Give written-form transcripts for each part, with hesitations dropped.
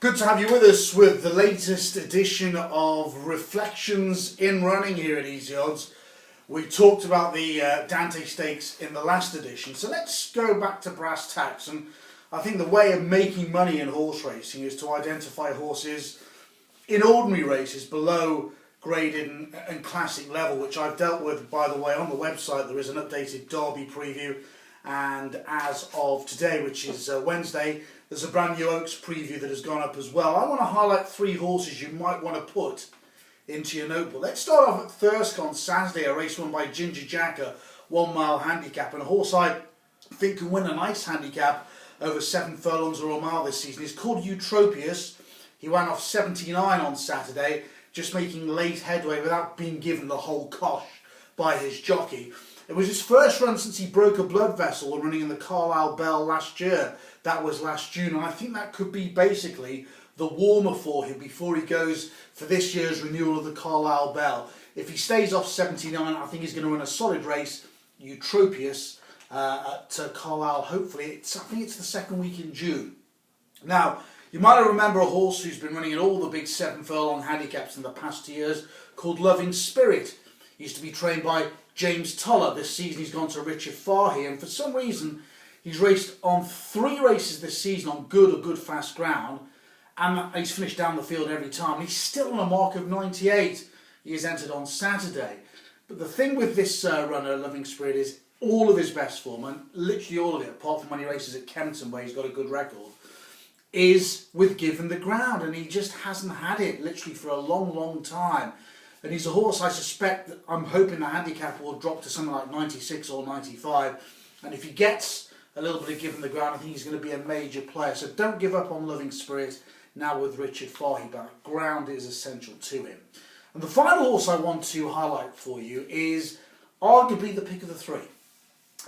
Good to have you with us with the latest edition of Reflections in Running here at Easy Odds. We talked about the Dante Stakes in the last edition, so let's go back to brass tacks. And I think the way of making money in horse racing is to identify horses in ordinary races below graded and classic level, which I've dealt with, by the way. On the website there is an updated Derby preview, and as of today, which is Wednesday, there's a brand new Oaks preview that has gone up as well. I want to highlight 3 horses you might want to put into your notebook. Let's start off at Thirsk on Saturday, a race won by Ginger Jack, a 1 mile handicap, and a horse I think can win a nice handicap over 7 furlongs or a mile this season. He's called Eutropius. He ran off 79 on Saturday, just making late headway without being given the whole cosh by his jockey. It was his first run since he broke a blood vessel running in the Carlisle Bell last year. That was last June, and I think that could be basically the warmer for him before he goes for this year's renewal of the Carlisle Bell. If he stays off 79, I think he's going to run a solid race, Eutropius, at Carlisle. Hopefully, I think it's the second week in June. Now, you might remember a horse who's been running in all the big 7 furlong handicaps in the past 2 years called Loving Spirit. He used to be trained by James Toller. This season he's gone to Richard Fahey, and for some reason he's raced on 3 races this season on good fast ground, and he's finished down the field every time. He's still on a mark of 98. He is entered on Saturday. But the thing with this runner, Loving Spirit, is all of his best form, and literally all of it, apart from when he races at Kempton where he's got a good record, is with given the ground, and he just hasn't had it literally for a long time. And he's a horse I suspect that I'm hoping the handicap will drop to something like 96 or 95, and if he gets a little bit of given the ground, I think he's going to be a major player. So don't give up on Loving Spirit now with Richard Fahey, but ground is essential to him. And the final horse I want to highlight for you is arguably the pick of the 3.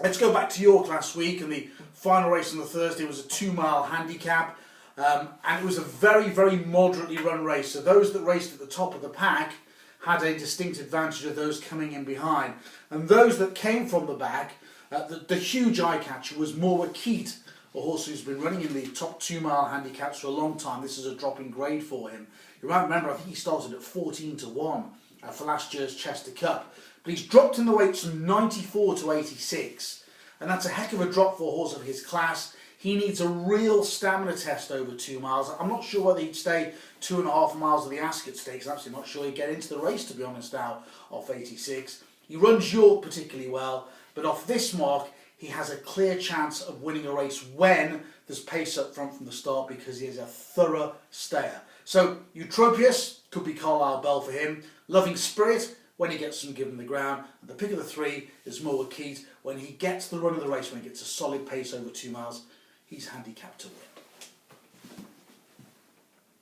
Let's go back to York last week, and the final race on the Thursday was a 2 mile handicap, and it was a very moderately run race. So those that raced at the top of the pack had a distinct advantage of those coming in behind. And those that came from the back, the huge eye catcher was More Keat, a horse who's been running in the top 2 mile handicaps for a long time. This is a drop in grade for him. You might remember, I think he started at 14 to 1 for last year's Chester Cup. But he's dropped in the weights from 94 to 86. And that's a heck of a drop for a horse of his class. He needs a real stamina test over 2 miles. I'm not sure whether he'd stay 2.5 miles of the Ascot Stakes. I'm actually not sure he'd get into the race, to be honest, now, off 86. He runs York particularly well, but off this mark, he has a clear chance of winning a race when there's pace up front from the start, because he is a thorough stayer. So, Eutropius could be Carlisle Bell for him. Loving Spirit, when he gets some given the ground. And the pick of the 3 is More Keat. When he gets the run of the race, when he gets a solid pace over 2 miles, he's handicapped to win.